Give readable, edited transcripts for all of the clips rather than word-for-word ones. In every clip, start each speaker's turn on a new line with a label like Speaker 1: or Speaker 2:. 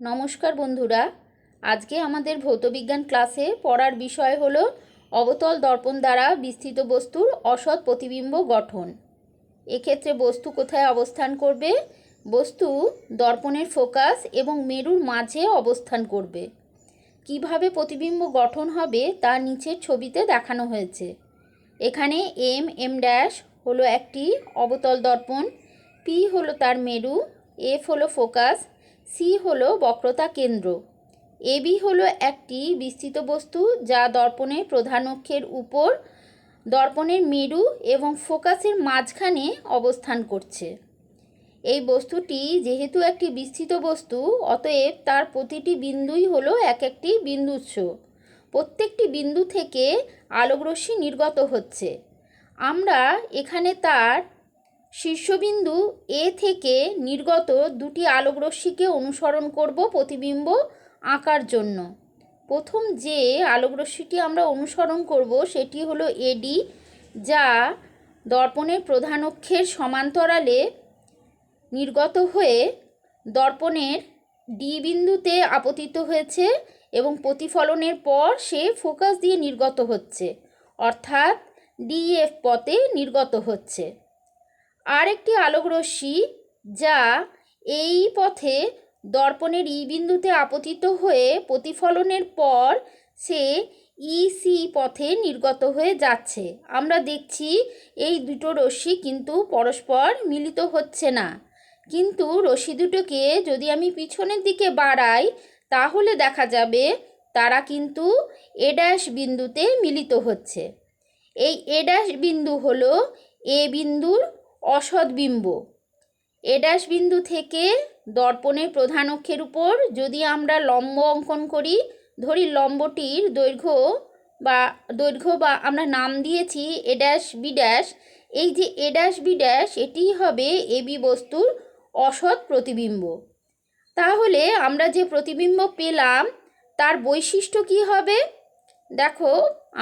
Speaker 1: নমস্কার বন্ধুরা, আজকে আমাদের ভৌতবিজ্ঞান ক্লাসে পড়ার বিষয় হলো অবতল দর্পণ দ্বারা বিস্তৃত বস্তুর অসৎ প্রতিবিম্ব গঠন। এক্ষেত্রে বস্তু কোথায় অবস্থান করবে? বস্তু দর্পণের ফোকাস এবং মেরুর মাঝে অবস্থান করবে। কিভাবে প্রতিবিম্ব গঠন হবে তা নিচের ছবিতে দেখানো হয়েছে। এখানে এম ড্যাশ হলো একটি অবতল দর্পণ, পি হলো তার মেরু, এফ হলো ফোকাস, সি হলো বক্রতা কেন্দ্র, এবি হলো একটি বিস্তৃত বস্তু যা দর্পণের প্রধান অক্ষের উপর দর্পণের মেরু এবং ফোকাসের মাঝখানে অবস্থান করছে। এই বস্তুটি যেহেতু একটি বিস্তৃত বস্তু, অতএব তার প্রতিটি বিন্দুই হলো এক একটি বিন্দুৎস। প্রত্যেকটি বিন্দু থেকে আলোকরশ্মি নির্গত হচ্ছে। আমরা এখানে তার শীর্ষবিন্দু এ থেকে নির্গত দুটি আলোকরশ্মিকে অনুসরণ করব প্রতিবিম্ব আঁকার জন্য। প্রথম যে আলোকরশ্মিটি আমরা অনুসরণ করব সেটি হলো এডি, যা দর্পণের প্রধান অক্ষের সমান্তরালে নির্গত হয়ে দর্পণের ডি বিন্দুতে আপতিত হয়েছে এবং প্রতিফলনের পর সে ফোকাস দিয়ে নির্গত হচ্ছে, অর্থাৎ ডিএফ পথে নির্গত হচ্ছে। আর একটি আলোকরশ্মি যা এই পথে দর্পণের ই বিন্দুতে আপতিত হয়ে প্রতিফলনের পর সে ইসি পথে নির্গত হয়ে যাচ্ছে। আমরা দেখছি এই দুটো রশ্মি কিন্তু পরস্পর মিলিত হচ্ছে না, কিন্তু রশ্মি দুটোকে যদি আমি পিছনের দিকে বাড়াই তাহলে দেখা যাবে তারা কিন্তু এ ড্যাশ বিন্দুতে মিলিত হচ্ছে। এই এ ড্যাশ বিন্দু হলো এ বিন্দুর অসৎ বিম্ব। এ ড্যাশ বিন্দু থেকে দর্পণের প্রধান অক্ষের উপর যদি আমরা লম্ব অঙ্কন করি, ধরি লম্বটির দৈর্ঘ্য বা আমরা নাম দিয়েছি এ ড্যাশ বি ড্যাশ। এই যে এ ড্যাশ বি ড্যাশ এটি হবে এবি বস্তুর অসৎ প্রতিবিম্ব। তাহলে আমরা যে প্রতিবিম্ব পেলাম তার বৈশিষ্ট্য কি হবে? দেখো,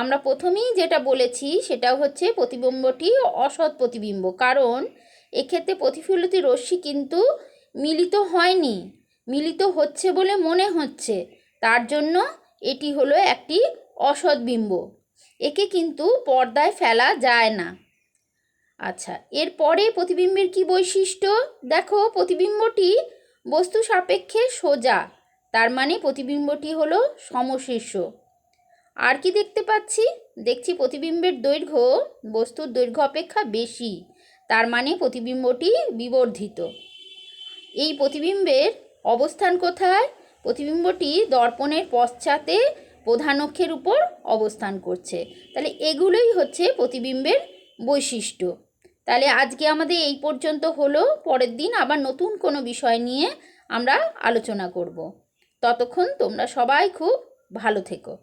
Speaker 1: আমরা প্রথমেই যেটা বলেছি সেটা হচ্ছে প্রতিবিম্বটি অসৎ প্রতিবিম্ব, কারণ এক্ষেত্রে প্রতিফলিত রশ্মি কিন্তু মিলিত হয়নি, মিলিত হচ্ছে বলে মনে হচ্ছে, তার জন্য এটি হলো একটি অসৎ বিম্ব। একে কিন্তু পর্দায় ফেলা যায় না। আচ্ছা, এরপরে প্রতিবিম্বের কি বৈশিষ্ট্য? দেখো, প্রতিবিম্বটি বস্তু সাপেক্ষে সোজা, তার মানে প্রতিবিম্বটি হলো সমশীর্ষ। আর কি দেখতে পাচ্ছি? দেখছি প্রতিবিম্বের দৈর্ঘ্য বস্তুর দৈর্ঘ্য অপেক্ষা বেশি, তার মানে প্রতিবিম্বটি বিবর্ধিত। এই প্রতিবিম্বের অবস্থান কোথায়? প্রতিবিম্বটি দর্পণের পশ্চাতে প্রধান অক্ষের উপর অবস্থান করছে। তাহলে এগুলোই হচ্ছে প্রতিবিম্বের বৈশিষ্ট্য। তাহলে আজকে আমাদের এই পর্যন্ত হলো। পরের দিন আবার নতুন কোনো বিষয় নিয়ে আমরা আলোচনা করব। ততক্ষণ তোমরা সবাই খুব ভালো থেকো।